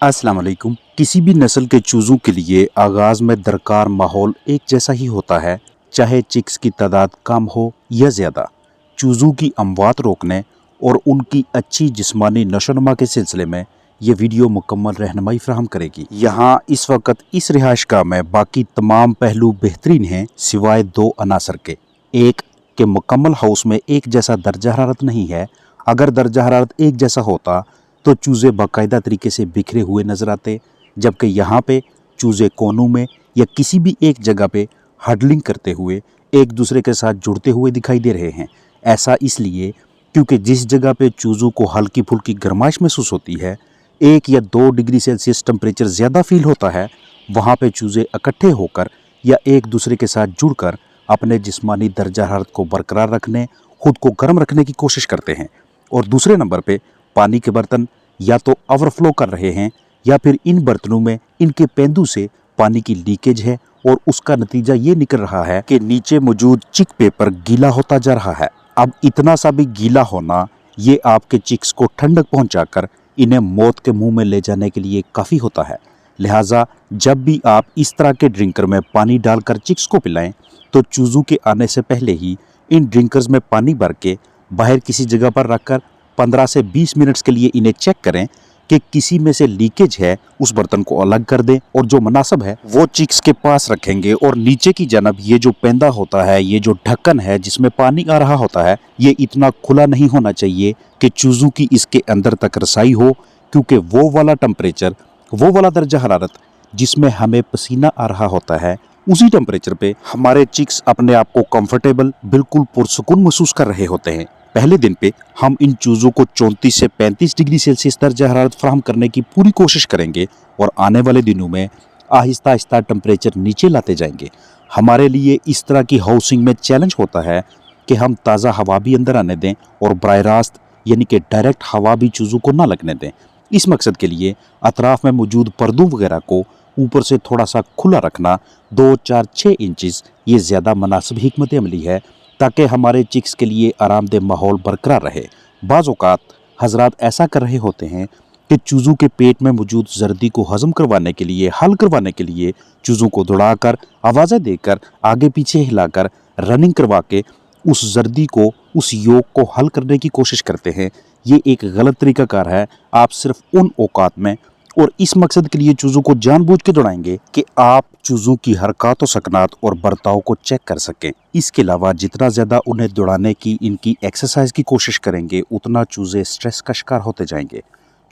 अस्सलाम वालेकुम। किसी भी नस्ल के चूज़ों के लिए आगाज़ में दरकार माहौल एक जैसा ही होता है, चाहे चिक्स की तादाद कम हो या ज़्यादा। चूज़ों की अमवात रोकने और उनकी अच्छी जिस्मानी नशोनुमा के सिलसिले में ये वीडियो मुकम्मल रहनुमाई फराहम करेगी। यहाँ इस वक्त इस रिहाइशगाह में बाकी तमाम पहलू बेहतरीन हैं सिवाय दो अनासर के। एक कि मुकम्मल हाउस में एक जैसा दर्जा हरारत नहीं है। अगर दर्जा हरारत एक जैसा होता तो चूज़े बाकायदा तरीके से बिखरे हुए नज़र आते, जबकि यहाँ पे चूज़े कोनों में या किसी भी एक जगह पे हडलिंग करते हुए एक दूसरे के साथ जुड़ते हुए दिखाई दे रहे हैं। ऐसा इसलिए क्योंकि जिस जगह पे चूज़ों को हल्की फुल्की गर्माइश महसूस होती है, 1 या 2 डिग्री सेल्सियस टेम्परेचर ज़्यादा फील होता है, वहाँ पे चूज़े इकट्ठे होकर या एक दूसरे के साथ जुड़कर अपने जिस्मानी दर्जा हरारत को बरकरार रखने, खुद को गर्म रखने की कोशिश करते हैं। और दूसरे नंबर पे पानी के बर्तन या तो ओवरफ्लो कर रहे हैं या फिर इन बर्तनों में इनके पेंदू से पानी की लीकेज है और उसका नतीजा ये निकल रहा है कि नीचे मौजूद चिक पेपर गीला होता जा रहा है। अब इतना सा भी गीला होना ये आपके चिक्स को ठंडक पहुंचाकर इन्हें मौत के मुंह में ले जाने के लिए काफ़ी होता है। लिहाजा जब भी आप इस तरह के ड्रिंकर में पानी डालकर चिक्स को पिलाएं तो चूज़ों के आने से पहले ही इन ड्रिंकर्स में पानी भर के बाहर किसी जगह पर रखकर 15 से 20 मिनट्स के लिए इन्हें चेक करें कि किसी में से लीकेज है, उस बर्तन को अलग कर दें और जो मुनासिब है वो चिक्स के पास रखेंगे। और नीचे की जानब ये जो पेंदा होता है, ये जो ढक्कन है जिसमें पानी आ रहा होता है, ये इतना खुला नहीं होना चाहिए कि चूज़ों की इसके अंदर तक रसाई हो, क्योंकि वो वाला टेम्परेचर, वो वाला दर्जा हरारत जिसमें हमें पसीना आ रहा होता है, उसी टेम्परेचर पे हमारे चिक्स अपने आप को कंफर्टेबल, बिल्कुल पुरसुकून महसूस कर रहे होते हैं। पहले दिन पे हम इन चूज़ों को 34 से 35 डिग्री सेल्सियस दर्जा हरारत फराहम करने की पूरी कोशिश करेंगे और आने वाले दिनों में आहिस्ता आहिस्ता टेम्परेचर नीचे लाते जाएंगे। हमारे लिए इस तरह की हाउसिंग में चैलेंज होता है कि हम ताज़ा हवा भी अंदर आने दें और बराह रास्त यानी कि डायरेक्ट हवा भी चूज़ों को ना लगने दें। इस मकसद के लिए अतराफ़ में मौजूद पर्दों वगैरह को ऊपर से थोड़ा सा खुला रखना 2, 4, 6 इंचज़ ये ज़्यादा मुनासिब हिकमत अमली है, ताकि हमारे चिक्स के लिए आरामदेह माहौल बरकरार रहे। बाज़ औक़ात हजरात ऐसा कर रहे होते हैं कि चूज़ों के पेट में मौजूद जर्दी को हज़म करवाने के लिए, हल करवाने के लिए चूज़ों को दौड़ाकर, आवाज़ें देकर, आगे पीछे हिलाकर, रनिंग करवा के उस जर्दी को, उस योग को हल करने की कोशिश करते हैं। ये एक गलत तरीक़ाकार है। आप सिर्फ उन औक़ात में और इस मकसद के लिए चूज़ों को जानबूझ के दौड़ाएंगे कि आप चूज़ों की हरकत व सकनात और बर्ताव को चेक कर सकें। इसके अलावा जितना ज़्यादा उन्हें दौड़ाने की, इनकी एक्सरसाइज की कोशिश करेंगे, उतना चूज़े स्ट्रेस का शिकार होते जाएंगे।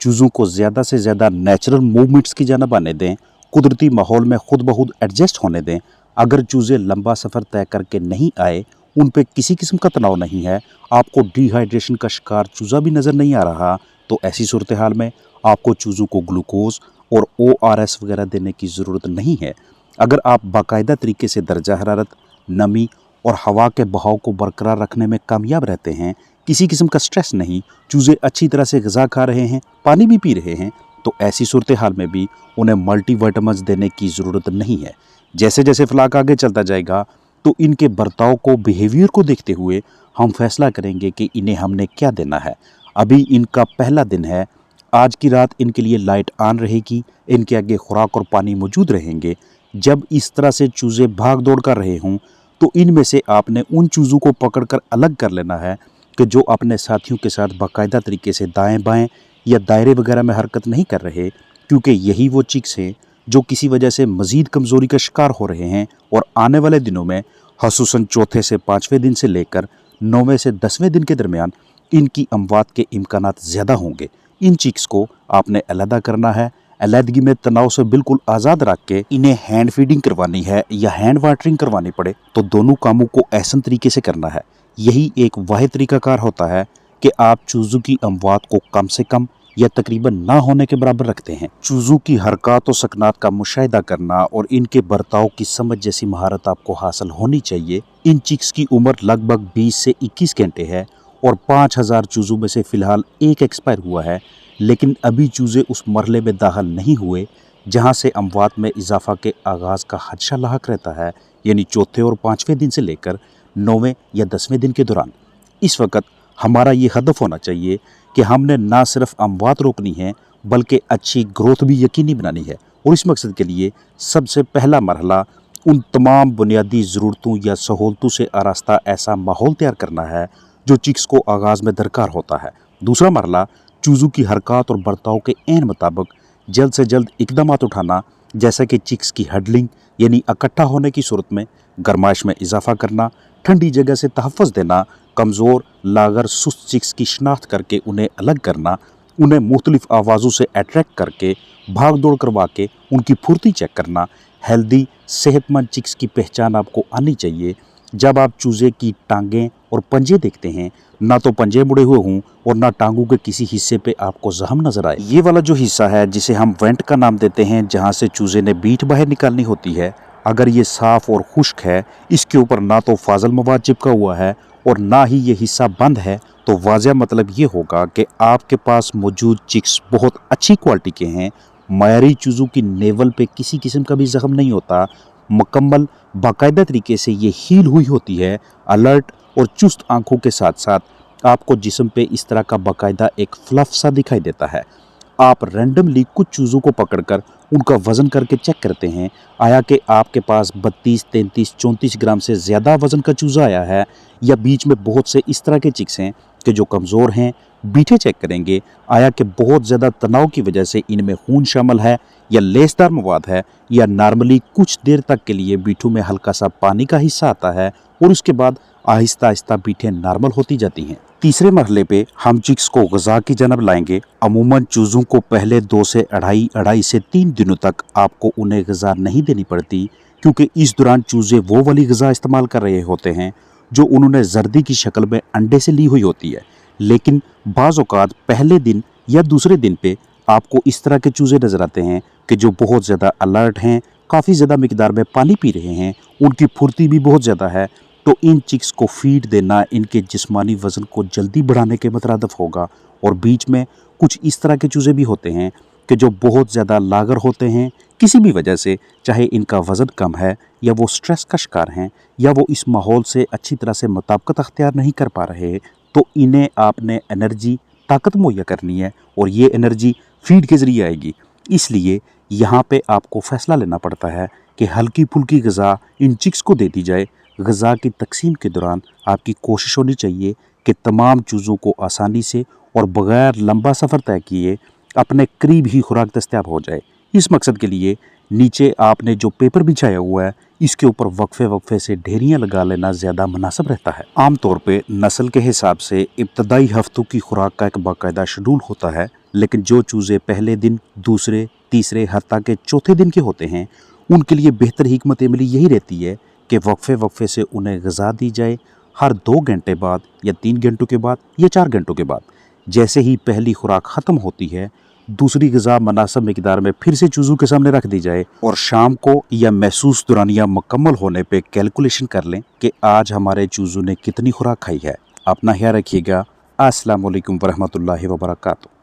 चूज़ों को ज़्यादा से ज़्यादा नेचुरल मूवमेंट्स की जानिब आने दें, कुदरती माहौल में खुद ब खुद एडजस्ट होने दें। अगर चूज़े लंबा सफ़र तय करके नहीं आए, उन पर किसी किस्म का तनाव नहीं है, आपको डिहाइड्रेशन का शिकार चूज़ा भी नज़र नहीं आ रहा, तो ऐसी सूरत हाल में आपको चूज़ों को ग्लूकोज और ORS वगैरह देने की ज़रूरत नहीं है। अगर आप बाकायदा तरीके से दर्जा हरारत, नमी और हवा के बहाव को बरकरार रखने में कामयाब रहते हैं, किसी किस्म का स्ट्रेस नहीं, चूज़े अच्छी तरह से ग़िज़ा खा रहे हैं, पानी भी पी रहे हैं, तो ऐसी सूरत हाल में भी उन्हें मल्टीविटामिन्स देने की ज़रूरत नहीं है। जैसे जैसे फ्लाक आगे चलता जाएगा तो इनके बर्ताव को, बिहेवियर को देखते हुए हम फैसला करेंगे कि इन्हें हमने क्या देना है। अभी इनका पहला दिन है। आज की रात इनके लिए लाइट ऑन रहेगी, इनके आगे खुराक और पानी मौजूद रहेंगे। जब इस तरह से चूज़े भाग दौड़ कर रहे हों तो इनमें से आपने उन चूज़ों को पकड़कर अलग कर लेना है कि जो अपने साथियों के साथ बाकायदा तरीके से दाएं बाएं या दायरे वगैरह में हरकत नहीं कर रहे, क्योंकि यही वो चिक्स हैं जो किसी वजह से मज़ीद कमज़ोरी का शिकार हो रहे हैं। और आने वाले दिनों में ख़ुसूसन चौथे से 5वें दिन से लेकर 9वें से 10वें दिन के दरमियान इनकी अमवात के इम्कानात ज़्यादा होंगे। इन चिक्स को आपने अलहदा करना है। अलहदगी में तनाव से बिल्कुल आज़ाद रख के इन्हें हैंड फीडिंग करवानी है या हैंड वाटरिंग करवानी पड़े तो दोनों कामों को ऐसन तरीके से करना है। यही एक वाहिद तरीक़ाकार होता है कि आप चूज़ों की अमवात को कम से कम या तकरीबन ना होने के बराबर रखते हैं। चूज़ों की हरकत और सकनात का मुशाहिदा करना और इनके बर्ताव की समझ जैसी महारत आपको हासिल होनी चाहिए। इन चिक्स की उम्र लगभग 20 से 21 घंटे है और 5000 चूज़ों में से फ़िलहाल एक एक्सपायर हुआ है, लेकिन अभी चूज़े उस मरहले में दाखिल नहीं हुए जहाँ से अमवात में इजाफा के आगाज़ का खदशा लाहक रहता है, यानी चौथे और 5वें दिन से लेकर 9वें या 10वें दिन के दौरान। इस वक्त हमारा ये हदफ होना चाहिए कि हमने ना सिर्फ अमवात रोकनी है बल्कि अच्छी ग्रोथ भी यकीनी बनानी है। और इस मकसद के लिए सबसे पहला मरहला उन तमाम बुनियादी ज़रूरतों या सहूलतों से आरास्ता ऐसा माहौल तैयार करना है जो चिक्स को आगाज़ में दरकार होता है। दूसरा मरहला चूज़ों की हरकत और बर्ताव के ऐन मुताबिक जल्द से जल्द इकदामात उठाना, जैसा कि चिक्स की हडलिंग यानी इकट्ठा होने की सूरत में गर्माइश में इजाफा करना, ठंडी जगह से तहफ़्फ़ुज़ देना, कमज़ोर लागर सुस्त चिक्स की शनाख्त करके उन्हें अलग करना, उन्हें मुख्तलिफ आवाज़ों से अट्रैक्ट करके भाग दौड़ करवा के उनकी फुर्ती चेक करना। हेल्दी सेहतमंद चिक्स की पहचान आपको आनी चाहिए। जब आप चूज़े की टांगें और पंजे देखते हैं, ना तो पंजे मुड़े हुए हों और ना टांगों के किसी हिस्से पे आपको जख्म नजर आए। ये वाला जो हिस्सा है जिसे हम वेंट का नाम देते हैं, जहाँ से चूज़े ने बीट बाहर निकालनी होती है, अगर ये साफ़ और खुश्क है, इसके ऊपर ना तो फाजल मवाद चिपका हुआ है और ना ही ये हिस्सा बंद है, तो वाज़ह मतलब ये होगा कि आपके पास मौजूद चिक्स बहुत अच्छी क्वालिटी के हैं। मयारी चूज़ों की नेवल पे किसी किस्म का भी जख्म नहीं होता, मुकम्मल बाकायदा तरीके से ये हील हुई होती है। अलर्ट और चुस्त आंखों के साथ साथ आपको जिस्म पे इस तरह का बाकायदा एक फ्लफ सा दिखाई देता है। आप रैंडमली कुछ चूज़ों को पकड़कर उनका वज़न करके चेक करते हैं, आया कि आपके पास 32, 33, 34 ग्राम से ज़्यादा वज़न का चूज़ा आया है, या बीच में बहुत से इस तरह के चिक्स हैं कि जो कमज़ोर हैं। बीठे चेक करेंगे, आया कि बहुत ज़्यादा तनाव की वजह से इनमें खून शामिल है या लेसदार मवाद है, या नॉर्मली कुछ देर तक के लिए बीठों में हल्का सा पानी का हिस्सा आता है और उसके बाद आहिस्ता आहिस्ता बीठें नॉर्मल होती जाती हैं। तीसरे मरहले पे हम चिक्स को ग़िज़ा की जानब लाएंगे। अमूमन चूज़ों को पहले 2 से अढ़ाई से 3 दिनों तक आपको उन्हें ग़िज़ा नहीं देनी पड़ती, क्योंकि इस दौरान चूज़े वो वाली ग़िज़ा इस्तेमाल कर रहे होते हैं जो उन्होंने जर्दी की शक्ल में अंडे से ली हुई होती है। लेकिन बाज़ औक़ात पहले दिन या दूसरे दिन पे आपको इस तरह के चूज़े नज़र आते हैं कि जो बहुत ज़्यादा अलर्ट हैं, काफ़ी ज़्यादा मिकदार में पानी पी रहे हैं, उनकी फुर्ती भी बहुत ज़्यादा है। तो इन चिक्स को फीड देना इनके जिस्मानी वज़न को जल्दी बढ़ाने के मुतरादिफ होगा। और बीच में कुछ इस तरह के चूज़े भी होते हैं कि जो बहुत ज़्यादा लागर होते हैं किसी भी वजह से, चाहे इनका वज़न कम है या वो स्ट्रेस का शिकार हैं या वो इस माहौल से अच्छी तरह से मुताबिकत अख्तियार नहीं कर पा रहे, तो इन्हें आपने एनर्जी ताकत मुहैया करनी है और ये एनर्जी फीड के ज़रिए आएगी। इसलिए यहाँ पे आपको फ़ैसला लेना पड़ता है कि हल्की फुल्की ग़िज़ा इन चिक्स को दे दी जाए। ग़िज़ा की तकसीम के दौरान आपकी कोशिश होनी चाहिए कि तमाम चूज़ों को आसानी से और बग़ैर लंबा सफ़र तय किए अपने करीब ही खुराक दस्तयाब हो जाए। इस मकसद के लिए नीचे आपने जो पेपर बिछाया हुआ है, इसके ऊपर वक्फे से ढेरियाँ लगा लेना ज़्यादा मुनासिब रहता है। आम तौर पे नस्ल के हिसाब से इब्तदाई हफ्तों की खुराक का एक बाकायदा शेड्यूल होता है, लेकिन जो चूज़े पहले दिन, दूसरे, तीसरे, हत्ता के चौथे दिन के होते हैं, उनके लिए बेहतर हिकमत अमली यही रहती है कि वक्फे से उन्हें ग़िज़ा दी जाए, हर 2 घंटे बाद या 3 घंटों के बाद या 4 घंटों के बाद। जैसे ही पहली खुराक ख़त्म होती है, दूसरी ग़िज़ा मुनासिब मिकदार में फिर से चूज़ों के सामने रख दी जाए और शाम को या महसूस दौरानिया मुकम्मल होने पे कैलकुलेशन कर लें कि आज हमारे चूज़ों ने कितनी खुराक खाई है। अपना ख्याल रखिएगा। अस्सलाम वालेकुम वरहमतुल्लाहि वबरकातुहू।